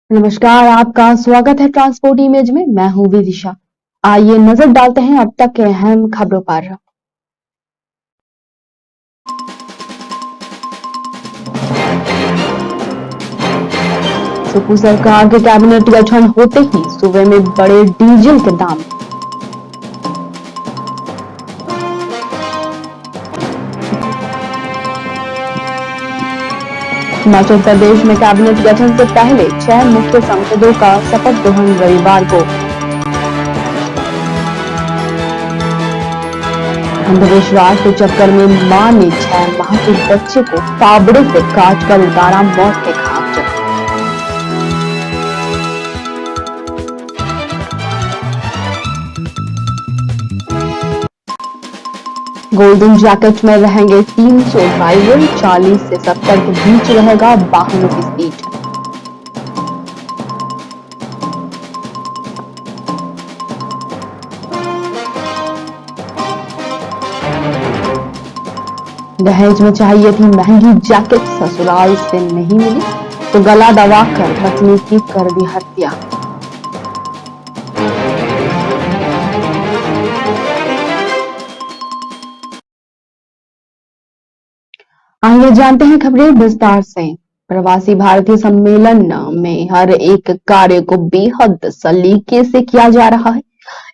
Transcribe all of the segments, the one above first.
नमस्कार, आपका स्वागत है ट्रांसपोर्ट इमेज में। मैं हूं विदिशा। आइए नजर डालते हैं अब तक के अहम खबरों पर। सुप्रीम सरकार के कैबिनेट गठन होते ही सूबे में बढ़े डीजल के दाम। हिमाचल प्रदेश में कैबिनेट गठन से पहले 6 मुख्य सांसदों का शपथ ग्रहण रविवार को। अंधविश्वास के चक्कर में मां ने 6 माह के बच्चे को फावड़े से काटकर उतारा मौत के घाट। गोल्डन जैकेट में रहेंगे 300 ड्राइवर, 40 से 70 के बीच रहेगा वाहनों की स्पीड। दहेज में चाहिए थी महंगी जैकेट, ससुराल से नहीं मिली तो गला दबाकर पत्नी की कर दी हत्या। आइए जानते हैं खबरें विस्तार से। प्रवासी भारतीय सम्मेलन में हर एक कार्य को बेहद सलीके से किया जा रहा है।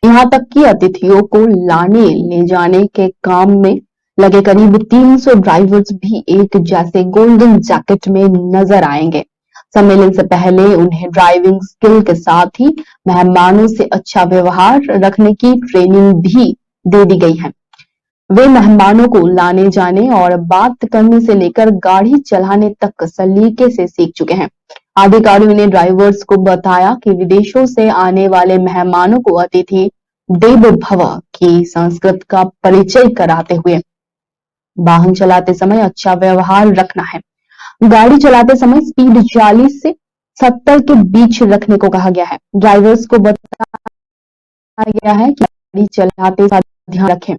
यहाँ तक कि अतिथियों को लाने ले जाने के काम में लगे करीब 300 ड्राइवर्स भी एक जैसे गोल्डन जैकेट में नजर आएंगे। सम्मेलन से पहले उन्हें ड्राइविंग स्किल के साथ ही मेहमानों से अच्छा व्यवहार रखने की ट्रेनिंग भी दे दी गई है। वे मेहमानों को लाने जाने और बात करने से लेकर गाड़ी चलाने तक सलीके से सीख चुके हैं। अधिकारियों ने ड्राइवर्स को बताया कि विदेशों से आने वाले मेहमानों को अतिथि देवो भव की संस्कृत का परिचय कराते हुए वाहन चलाते समय अच्छा व्यवहार रखना है। गाड़ी चलाते समय स्पीड 40 से 70 के बीच रखने को कहा गया है। ड्राइवर्स को बताया गया है कि गाड़ी चलाते समय ध्यान रखें,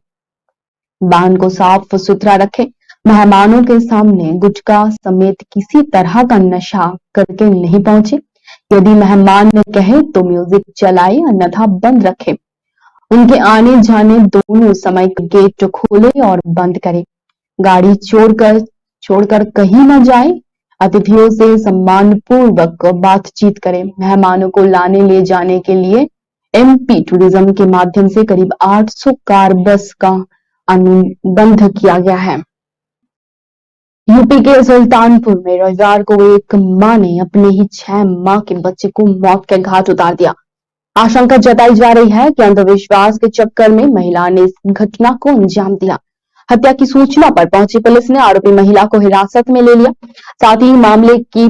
वाहन को साफ सुथरा रखें, मेहमानों के सामने गुटखा समेत किसी तरह का नशा करके नहीं पहुंचे। यदि मेहमान ने कहे तो म्यूजिक चलाए, अन्यथा बंद रखें। उनके आने जाने दोनों समय गेट खोले और बंद करें। गाड़ी छोड़कर कहीं न जाए। अतिथियों से सम्मानपूर्वक बातचीत करें। मेहमानों को लाने ले जाने के लिए एमपी टूरिज्म के माध्यम से करीब 800 कार बस का अनुबंध किया गया है। यूपी के सुल्तानपुर में रविवार को एक मां ने अपने ही 6 माह के बच्चे को मौत के घाट उतार दिया। आशंका जताई जा रही है कि अंधविश्वास के चक्कर में महिला ने इस घटना को अंजाम दिया। हत्या की सूचना पर पहुंची पुलिस ने आरोपी महिला को हिरासत में ले लिया, साथ ही मामले की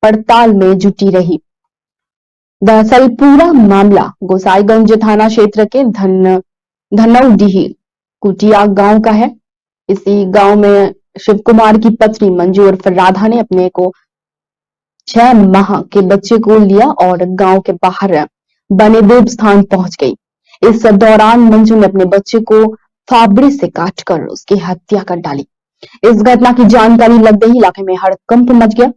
पड़ताल में जुटी रही। दरअसल पूरा मामला गोसाईगंज थाना क्षेत्र के धनौडीह कुटिया गांव का है। इसी गांव में शिव कुमार की पत्नी मंजू उर्फ राधा ने अपने को 6 माह के बच्चे को लिया और गांव के बाहर बने देव स्थान पहुंच गई। इस दौरान मंजू ने अपने बच्चे को फावड़े से काटकर उसकी हत्या कर डाली। इस घटना की जानकारी लगते ही इलाके में हड़कंप मच गया।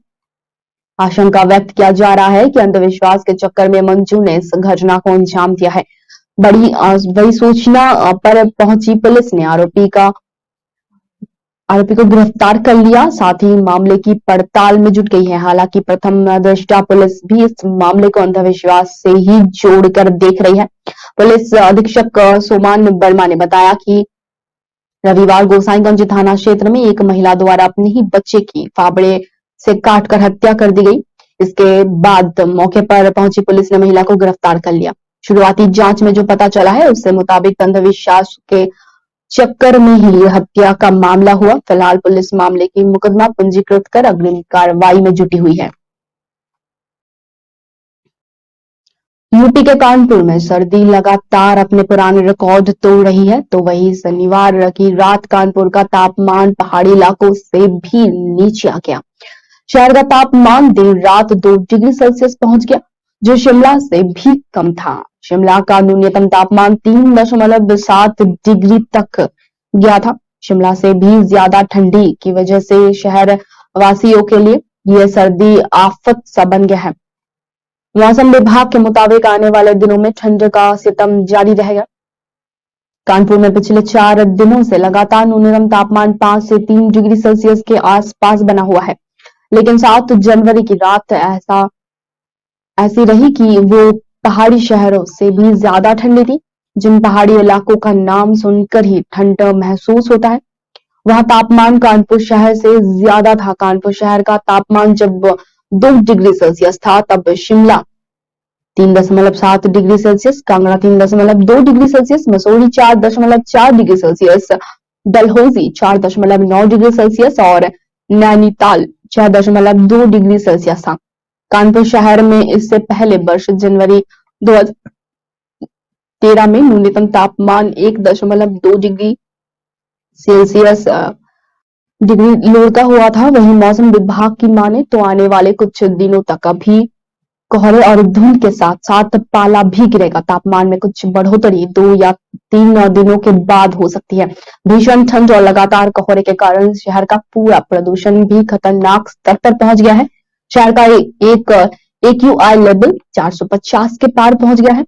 आशंका व्यक्त किया जा रहा है कि अंधविश्वास के चक्कर में मंजू ने इस घटना को अंजाम दिया है। बड़ी सूचना पर पहुंची पुलिस ने आरोपी को गिरफ्तार कर लिया, साथ ही मामले की पड़ताल में जुट गई है। हालांकि प्रथम दृष्टया पुलिस भी इस मामले को अंधविश्वास से ही जोड़कर देख रही है। पुलिस अधीक्षक सोमान वर्मा ने बताया कि रविवार गोसाईगंज थाना क्षेत्र में एक महिला द्वारा अपने ही बच्चे की फावड़े से काटकर हत्या कर दी गई। इसके बाद मौके पर पहुंची पुलिस ने महिला को गिरफ्तार कर लिया। शुरुआती जांच में जो पता चला है उसके मुताबिक अंधविश्वास के चक्कर में ही हत्या का मामला हुआ। फिलहाल पुलिस मामले की मुकदमा पंजीकृत कर अग्रिम कार्रवाई में जुटी हुई है। यूपी के कानपुर में सर्दी लगातार अपने पुराने रिकॉर्ड तोड़ रही है, तो वहीं शनिवार की रात कानपुर का तापमान पहाड़ी इलाकों से भी नीचे आ गया। शहर का तापमान देर रात 2 डिग्री सेल्सियस पहुंच गया, जो शिमला से भी कम था। शिमला का न्यूनतम तापमान 3.7 डिग्री तक गया था। शिमला से भी ज्यादा ठंडी की वजह से शहर वासियों के लिए यह सर्दी आफत सा बन गया है। मौसम विभाग के मुताबिक आने वाले दिनों में ठंड का सितम जारी रहेगा। कानपुर में पिछले 4 दिनों से लगातार न्यूनतम तापमान 5 से 3 डिग्री सेल्सियस के आसपास बना हुआ है, लेकिन 7 जनवरी की रात ऐसी रही कि वो पहाड़ी शहरों से भी ज्यादा ठंडी थी। जिन पहाड़ी इलाकों का नाम सुनकर ही ठंड महसूस होता है, वहां तापमान कानपुर शहर से ज्यादा था। कानपुर शहर का तापमान जब 2 डिग्री सेल्सियस था, तब Shimla 3.7 degree Celsius, Kangra 3.2 degree Celsius, Mussoorie 4.4 degree Celsius, Dalhousie 4.9 degree Celsius और नैनीताल 6.2 डिग्री सेल्सियस था। कानपुर शहर में इससे पहले वर्ष जनवरी 2013 में न्यूनतम तापमान 1.2 डिग्री सेल्सियस डिग्री लुढ़का हुआ था। वहीं मौसम विभाग की माने तो आने वाले कुछ दिनों तक अभी कोहरे और धुंध के साथ साथ पाला भी गिरेगा। तापमान में कुछ बढ़ोतरी 2 या 3 दिनों के बाद हो सकती है। भीषण ठंड और लगातार कोहरे के कारण शहर का पूरा प्रदूषण भी खतरनाक स्तर पर पहुंच गया है। शहर का एक AQI लेवल 450 के पार पहुंच गया है।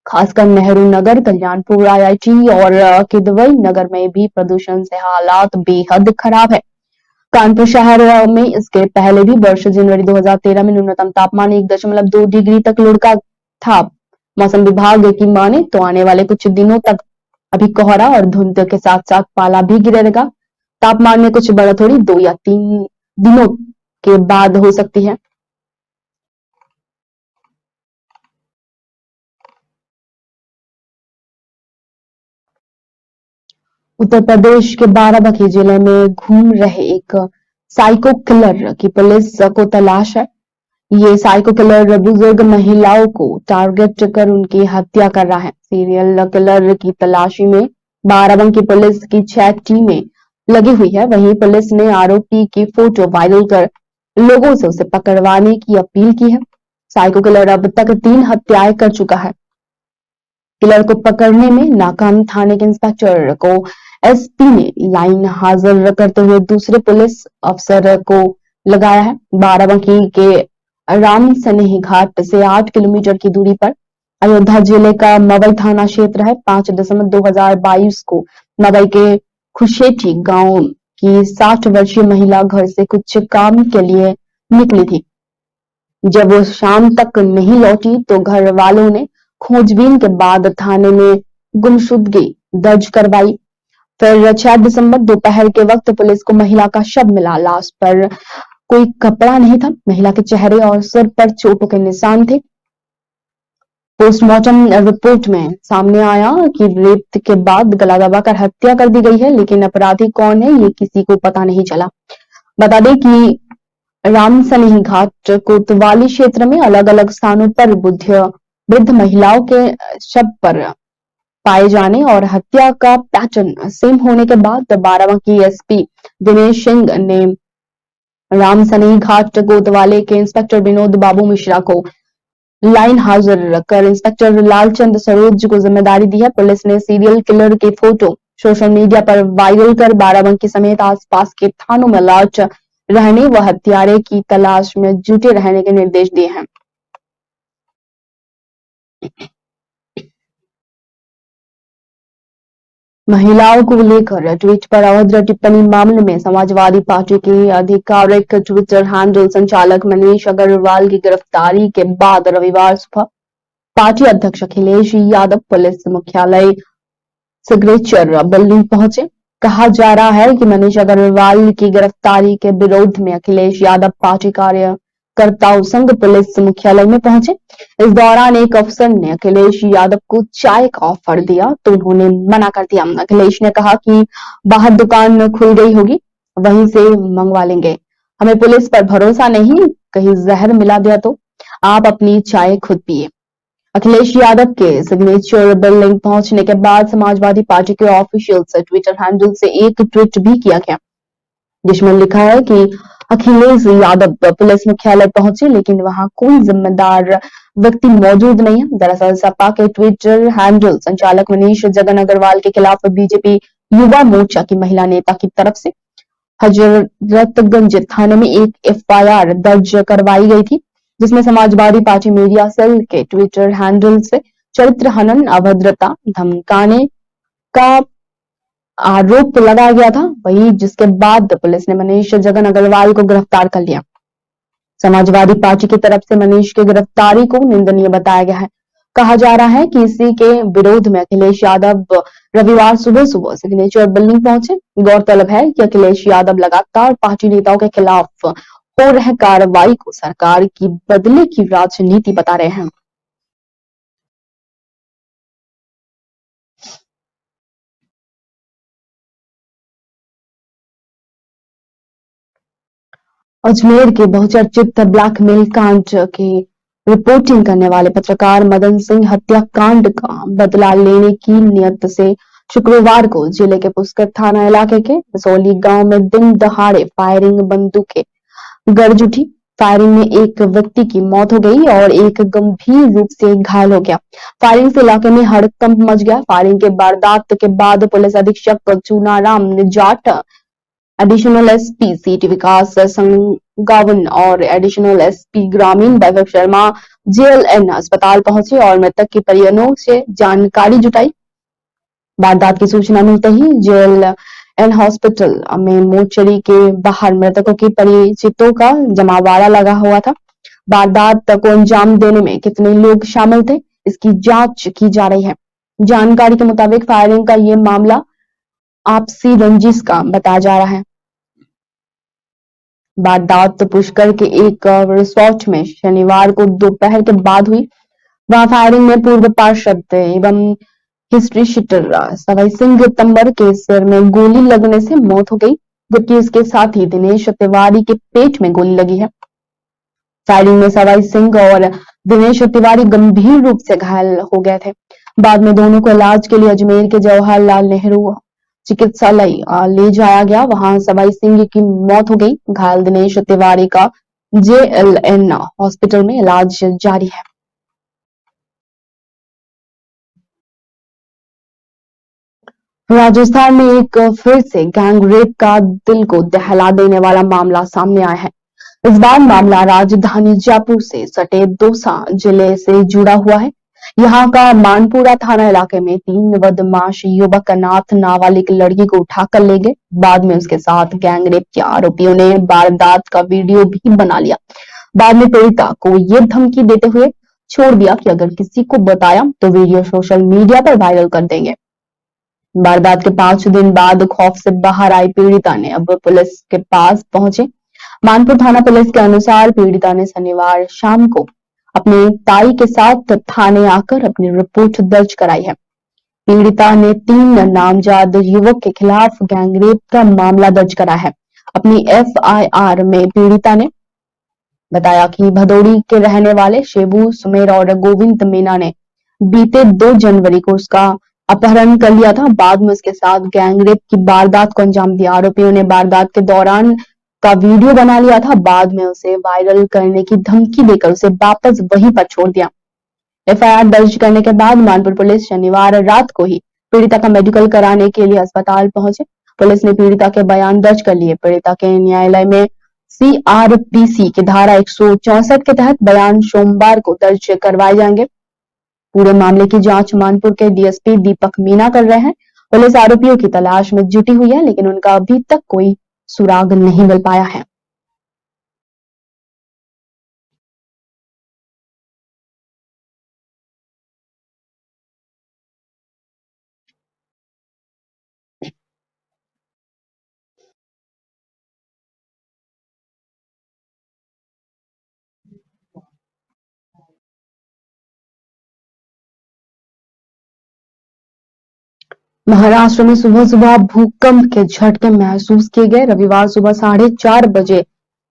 खासकर नेहरू नगर, कल्याणपुर, IIT और किदवई नगर में भी प्रदूषण से हालात बेहद खराब है। कानपुर शहर में इसके पहले भी वर्ष जनवरी 2013 में न्यूनतम तापमान 1.2 डिग्री तक लुढ़का था। मौसम विभाग की माने तो आने वाले कुछ दिनों तक अभी कोहरा और धुंध के साथ साथ पाला भी गिरेगा। तापमान में कुछ बढ़ोतरी 2 या 3 दिनों के बाद हो सकती है। उत्तर प्रदेश के बाराबंकी जिले में घूम रहे एक साइको किलर की पुलिस को तलाश है। ये साइको किलर बुजुर्ग महिलाओं को टारगेट कर उनकी हत्या कर रहा है। सीरियल किलर की तलाशी में बाराबंकी पुलिस की 6 टीमें लगी हुई है। वहीं पुलिस ने आरोपी की फोटो वायरल कर लोगों से उसे पकड़वाने की अपील की है। साइको किलर अब तक 3 हत्याएं कर चुका है। किलर को पकड़ने में नाकाम थाने के इंस्पेक्टर को SP ने लाइन हाजिर करते हुए दूसरे पुलिस अफसर को लगाया है। बाराबंकी के राम सनेही घाट से 8 किलोमीटर की दूरी पर अयोध्या जिले का मवई थाना क्षेत्र है। 5 दिसंबर 2022 को मवई के खुशेठी गांव की 60 वर्षीय महिला घर से कुछ काम के लिए निकली थी। जब वो शाम तक नहीं लौटी तो घर वालों ने खोजबीन के बाद थाने में गुमशुदगी दर्ज करवाई। फिर 6 दिसंबर दोपहर के वक्त पुलिस को महिला का शव मिला। लाश पर कोई कपड़ा नहीं था। महिला के चेहरे और सिर पर चोटों के निशान थे। पोस्टमार्टम रिपोर्ट में सामने आया कि रेप के बाद गला दबाकर हत्या कर दी गई है, लेकिन अपराधी कौन है ये किसी को पता नहीं चला। बता दें कि राम सनेही घाट कोतवाली क्षेत्र में अलग अलग स्थानों पर वृद्ध महिलाओं के शव पर पाए जाने और हत्या का पैटर्न सेम होने के बाद बाराबंकी SP दिनेश सिंह ने राम सनेही घाट कोतवाली के इंस्पेक्टर विनोद बाबू मिश्रा को लाइन हाजिर कर इंस्पेक्टर लालचंद सरोज को जिम्मेदारी दी है। पुलिस ने सीरियल किलर की फोटो सोशल मीडिया पर वायरल कर बाराबंकी समेत आसपास के थानों में अलर्ट रहने व हत्यारे की तलाश में जुटे रहने के निर्देश दिए हैं। महिलाओं को लेकर ट्वीट पर अभद्र टिप्पणी मामले में समाजवादी पार्टी के आधिकारिक ट्विटर हैंडल संचालक मनीष अग्रवाल की गिरफ्तारी के बाद रविवार सुबह पार्टी अध्यक्ष अखिलेश यादव पुलिस मुख्यालय सिग्नेचर बिल्डिंग पहुंचे। कहा जा रहा है कि मनीष अग्रवाल की गिरफ्तारी के विरोध में अखिलेश यादव पार्टी कार्यकर्ताओं संघ पुलिस मुख्यालय में पहुंचे। इस दौरान एक अफसर ने अखिलेश यादव को चाय का ऑफर दिया तो उन्होंने मना कर दिया। अखिलेश ने कहा कि बाहर दुकान खुल गई होगी, वहीं से मंगवा लेंगे। हमें पुलिस पर भरोसा नहीं, कहीं जहर मिला दिया तो आप अपनी चाय खुद पिए। अखिलेश यादव के सिग्नेचर बिल्डिंग पहुंचने के बाद समाजवादी पार्टी के ऑफिशियल ट्विटर हैंडल से एक ट्वीट भी किया गया, जिसमें लिखा है कि अखिलेश यादव पुलिस मुख्यालय पहुंचे लेकिन वहां कोई जिम्मेदार व्यक्ति मौजूद नहीं है। दरअसल सपा के ट्विटर हैंडल संचालक मनीष जगन अग्रवाल के खिलाफ बीजेपी युवा मोर्चा की महिला नेता की तरफ से हजरतगंज थाने में एक FIR दर्ज करवाई गई थी, जिसमें समाजवादी पार्टी मीडिया सेल के ट्विटर हैंडल से चरित्र हनन, अभद्रता, धमकाने का आरोप लगाया गया था। वहीं जिसके बाद पुलिस ने मनीष जगन अग्रवाल को गिरफ्तार कर लिया। समाजवादी पार्टी की तरफ से मनीष की गिरफ्तारी को निंदनीय बताया गया है। कहा जा रहा है कि इसी के विरोध में अखिलेश यादव रविवार सुबह सुबह सिग्नेचर बिल्डिंग पहुंचे। गौरतलब है कि अखिलेश यादव लगातार पार्टी नेताओं के खिलाफ हो रहे कार्रवाई को सरकार की बदले की राजनीति बता रहे हैं। अजमेर के बहुचर्चित ब्लैकमेल कांड की रिपोर्टिंग करने वाले पत्रकार मदन सिंह हत्याकांड का बदला लेने की नियत से शुक्रवार को जिले के पुष्कर थाना इलाके के बसौली गांव में दिन दहाड़े फायरिंग बंदूकें गरज उठी। फायरिंग में एक व्यक्ति की मौत हो गई और एक गंभीर रूप से घायल हो गया। फायरिंग से इलाके में हड़कंप मच गया। फायरिंग के वारदात के बाद पुलिस अधीक्षक चूनाराम निजाट, एडिशनल एसपी सिटी विकास संगावन और एडिशनल एसपी ग्रामीण वैभव शर्मा जेएलएन अस्पताल पहुंचे और मृतक के परिजनों से जानकारी जुटाई। वारदात की सूचना मिलते ही जेएलएन हॉस्पिटल में मोर्चरी के बाहर मृतकों के परिचितों का जमावड़ा लगा हुआ था। वारदात को अंजाम देने में कितने लोग शामिल थे, इसकी जांच की जा रही है। जानकारी के मुताबिक फायरिंग का ये मामला आपसी रंजिश का बताया जा रहा है। वारदात पुष्कर के एक रिसोर्ट में शनिवार को दोपहर के बाद हुई। वहां फायरिंग में पूर्व पार्षद एवं हिस्ट्री शीटर सवाई सिंह तंबर के सिर में गोली लगने से मौत हो गई, जबकि इसके साथ ही दिनेश तिवारी के पेट में गोली लगी है। फायरिंग में सवाई सिंह और दिनेश तिवारी गंभीर रूप से घायल हो गए थे। बाद में दोनों को इलाज के लिए अजमेर के जवाहरलाल नेहरू चिकित्सालय ले जाया गया। वहां सवाई सिंह की मौत हो गई। घायल दिनेश तिवारी का जेएलएन हॉस्पिटल में इलाज जारी है। राजस्थान में एक फिर से गैंग रेप का दिल को दहला देने वाला मामला सामने आया है। इस बार मामला राजधानी जयपुर से सटे दौसा जिले से जुड़ा हुआ है। यहाँ का मानपुरा थाना इलाके में 3 बदमाश युवक नाथ नाबालिग लड़की को उठाकर ले गए। बाद में उसके साथ गैंग रेप के आरोपियों ने वारदात का वीडियो भी बना लिया। बाद में पीड़िता को ये धमकी देते हुए छोड़ दिया कि अगर किसी को बताया तो वीडियो सोशल मीडिया पर वायरल कर देंगे। वारदात के 5 दिन बाद खौफ से बाहर आई पीड़िता ने अब पुलिस के पास पहुंचे। मानपुर थाना पुलिस के अनुसार पीड़िता ने शनिवार शाम को अपने ताई के साथ थाने आकर अपनी रिपोर्ट दर्ज कराई है। पीड़िता ने 3 नामजद युवक के खिलाफ गैंगरेप का मामला दर्ज करा है। अपनी एफआईआर में पीड़िता ने बताया कि भदौड़ी के रहने वाले शेबू सुमेर और गोविंद मीना ने बीते 2 जनवरी को उसका अपहरण कर लिया था। बाद में उसके साथ गैंगरेप की वारदात को अंजाम दिया। आरोपियों ने वारदात के दौरान का वीडियो बना लिया था। बाद में उसे वायरल करने की धमकी देकर उसे वापस वहीं पर छोड़ दिया। एफआईआर दर्ज करने के बाद मानपुर पुलिस शनिवार रात को ही पीड़िता का मेडिकल कराने के लिए अस्पताल पहुंचे। पुलिस ने पीड़िता के बयान दर्ज कर लिए। पीड़िता के न्यायालय में सीआरपीसी की धारा 164 के तहत बयान सोमवार को दर्ज करवाए जाएंगे। पूरे मामले की जांच मानपुर के डीएसपी दीपक मीना कर रहे हैं। पुलिस आरोपियों की तलाश में जुटी हुई है, लेकिन उनका अभी तक कोई सुराग नहीं मिल पाया है। महाराष्ट्र में सुबह सुबह भूकंप के झटके महसूस किए गए। रविवार सुबह 4:30 बजे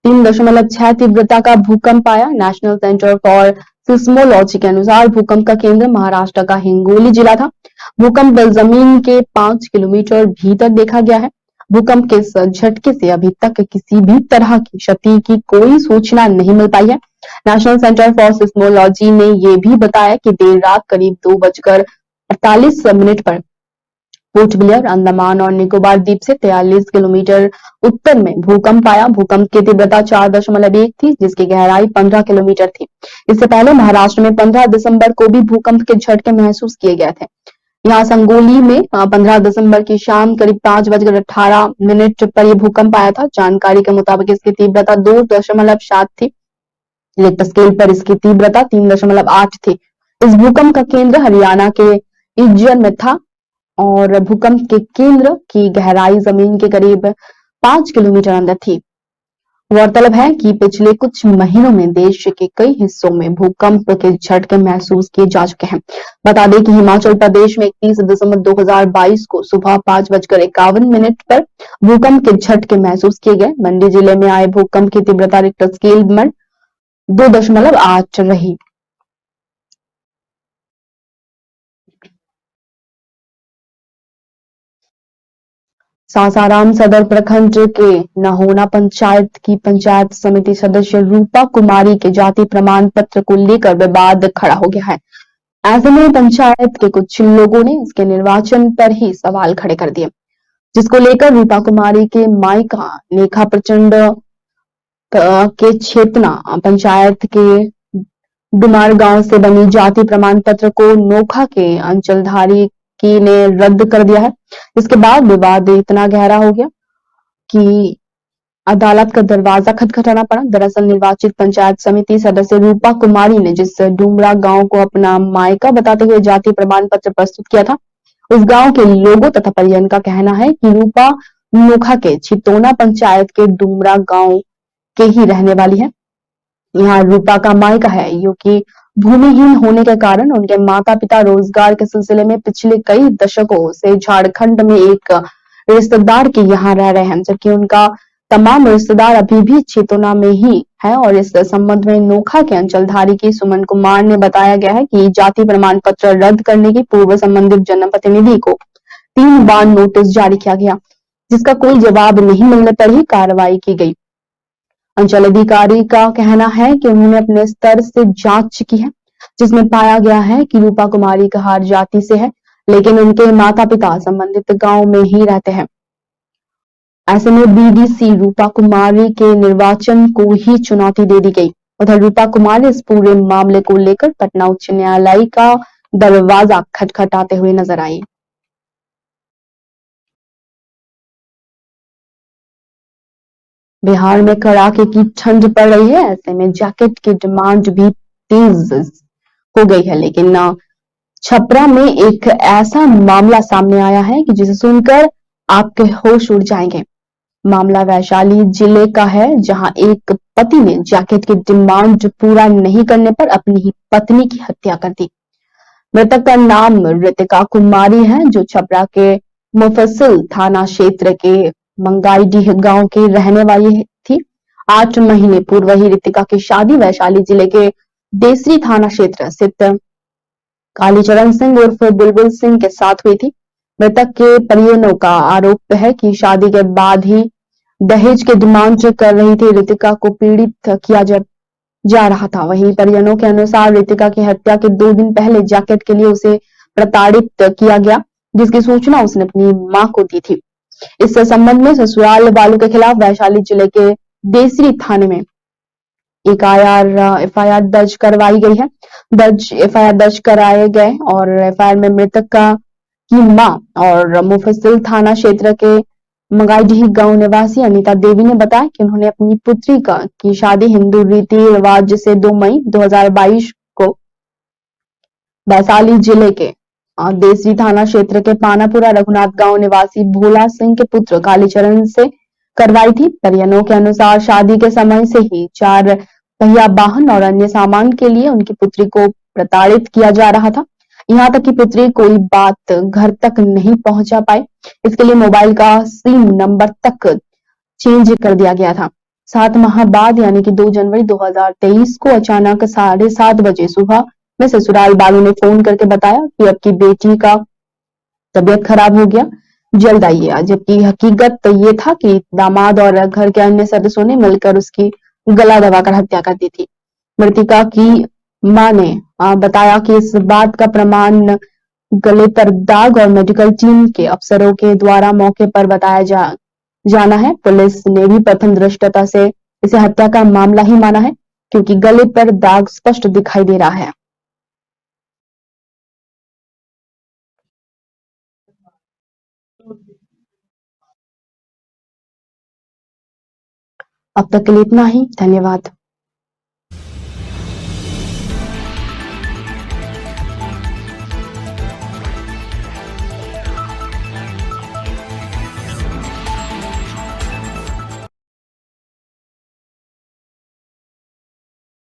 3.6 तीव्रता का भूकंप आया। नेशनल सेंटर फॉर सिस्मोलॉजी के अनुसार भूकंप का केंद्र महाराष्ट्र का हिंगोली जिला था। भूकंप जमीन के 5 किलोमीटर भीतर देखा गया है। भूकंप के इस झटके से अभी तक किसी भी तरह की क्षति की कोई सूचना नहीं मिल पाई है। नेशनल सेंटर फॉर सिस्मोलॉजी ने यह भी बताया कि देर रात करीब 2:48 पर पोर्ट ब्लेयर, अंडमान और निकोबार द्वीप से 43 किलोमीटर उत्तर में भूकंप आया। भूकंप की तीव्रता 4.1 थी, जिसकी गहराई 15 किलोमीटर थी। इससे पहले महाराष्ट्र में 15 दिसंबर को भी भूकंप के झटके महसूस किए गए थे। यहाँ संगोली में 15 दिसंबर की शाम करीब 5:18 पर यह भूकंप आया था। जानकारी के मुताबिक इसकी तीव्रता 2.7 थी। रिक्टर स्केल पर इसकी तीव्रता 3.8 थी। इस भूकंप का केंद्र हरियाणा के इज्जर में था और भूकंप के केंद्र की गहराई जमीन के करीब 5 किलोमीटर अंदर थी। गौरतलब है कि पिछले कुछ महीनों में देश के कई हिस्सों में भूकंप के झटके महसूस किए जा चुके हैं। बता दें कि हिमाचल प्रदेश में 31 दिसंबर 2022 को सुबह 5:51 पर भूकंप के झटके महसूस किए गए। मंडी जिले में आए भूकंप की तीव्रता रिक्टर स्केल पर 2.8 रही। सासाराम सदर प्रखंड के नहोना पंचायत की पंचायत समिति सदस्य रूपा कुमारी के जाति प्रमाण पत्र को लेकर विवाद खड़ा हो गया है। ऐसे में पंचायत के कुछ लोगों ने इसके निर्वाचन पर ही सवाल खड़े कर दिए, जिसको लेकर रूपा कुमारी के मायका नेखा प्रचंड के छेतना पंचायत के डुमार गांव से बनी जाति प्रमाण पत्र को नोखा के अंचलधारी की ने रद्द कर दिया है। इसके बाद विवाद इतना गहरा हो गया कि अदालत का दरवाजा खटखटाना पड़ा। दरअसल निर्वाचित पंचायत समिति सदस्य रूपा कुमारी ने जिस डुमरा गांव को अपना मायका बताते हुए जाति प्रमाण पत्र प्रस्तुत किया था, उस गांव के लोगों तथा परिजन का कहना है कि रूपा नोखा के छितोना पंचायत के डुमरा गांव के ही रहने वाली है। यहाँ रूपा का मायका है, जो कि भूमिहीन होने के कारण उनके माता पिता रोजगार के सिलसिले में पिछले कई दशकों से झारखंड में एक रिश्तेदार के यहाँ रह रहे हैं, जबकि उनका तमाम रिश्तेदार अभी भी छितोना में ही है। और इस संबंध में नोखा के अंचलधारी की सुमन कुमार ने बताया गया है कि जाति प्रमाण पत्र रद्द करने की पूर्व संबंधित जनप्रतिनिधि को 3 बार नोटिस जारी किया गया, जिसका कोई जवाब नहीं मिलने पर ही कार्रवाई की गई। अंचल अधिकारी का कहना है कि उन्होंने अपने स्तर से जांच की है, जिसमें पाया गया है कि रूपा कुमारी कहार जाति से है, लेकिन उनके माता पिता संबंधित गांव में ही रहते हैं। ऐसे में बीडीसी रूपा कुमारी के निर्वाचन को ही चुनौती दे दी गई। उधर रूपा कुमारी इस पूरे मामले को लेकर पटना उच्च न्यायालय का दरवाजा खटखटाते हुए नजर आई। बिहार में कड़ाके की ठंड पड़ रही है, ऐसे में जैकेट की डिमांड भी तेज हो गई है। लेकिन छपरा में एक ऐसा मामला सामने आया है कि जिसे सुनकर आपके होश उड़ जाएंगे। मामला वैशाली जिले का है, जहां एक पति ने जैकेट की डिमांड पूरा नहीं करने पर अपनी ही पत्नी की हत्या कर दी। मृतक का नाम रितिका कुमारी है, जो छपरा के मुफस्सिल थाना क्षेत्र के मंगाईडीह गांव की रहने वाली थी। 8 महीने पूर्व ही रितिका की शादी वैशाली जिले के देसरी थाना क्षेत्र स्थित कालीचरण सिंह उर्फ बुलबुल सिंह के साथ हुई थी। मृतक के परिजनों का आरोप है कि शादी के बाद ही दहेज की डिमांड कर रही थी रितिका को पीड़ित किया जा रहा था। वहीं परिजनों के अनुसार रितिका की हत्या के 2 दिन पहले जैकेट के लिए उसे प्रताड़ित किया गया, जिसकी सूचना उसने अपनी मां को दी थी। इस संबंध में ससुराल वालों के खिलाफ वैशाली जिले के देसरी थाने में एफआईआर दर्ज करवाई गई है। एफआईआर दर्ज कराए गए और एफआईआर में मृतक की मां और मुफस्सिल थाना क्षेत्र के मंगाईडीह गांव निवासी अनीता देवी ने बताया कि उन्होंने अपनी पुत्री की शादी हिंदू रीति रिवाज से 2 मई 2022 को वैशाली जिले के देसरी थाना क्षेत्र के पानापुरा रघुनाथ गांव निवासी भोला सिंह के पुत्र कालीचरण से करवाई थी। परिजनों के अनुसार शादी के समय से ही 4 पहिया वाहन और अन्य सामान के लिए उनकी पुत्री को प्रताड़ित किया जा रहा था। यहाँ तक कि पुत्री कोई बात घर तक नहीं पहुंचा पाए, इसके लिए मोबाइल का सिम नंबर तक चेंज कर दिया गया था। 7 माह बाद यानी कि 2 जनवरी 2023 को अचानक 7:30 बजे सुबह में ससुराल वालों ने फोन करके बताया कि अब की बेटी का तबीयत खराब हो गया, जल्द आइए। जबकि हकीकत तो ये था कि दामाद और घर के अन्य सदस्यों ने मिलकर उसकी गला दबाकर हत्या कर दी थी। मृतिका की मां ने बताया कि इस बात का प्रमाण गले पर दाग और मेडिकल टीम के अफसरों के द्वारा मौके पर जाना है। पुलिस ने भी प्रथम दृष्टता से इसे हत्या का मामला ही माना है, क्योंकि गले पर दाग स्पष्ट दिखाई दे रहा है। अब तक के लिए इतना ही। धन्यवाद।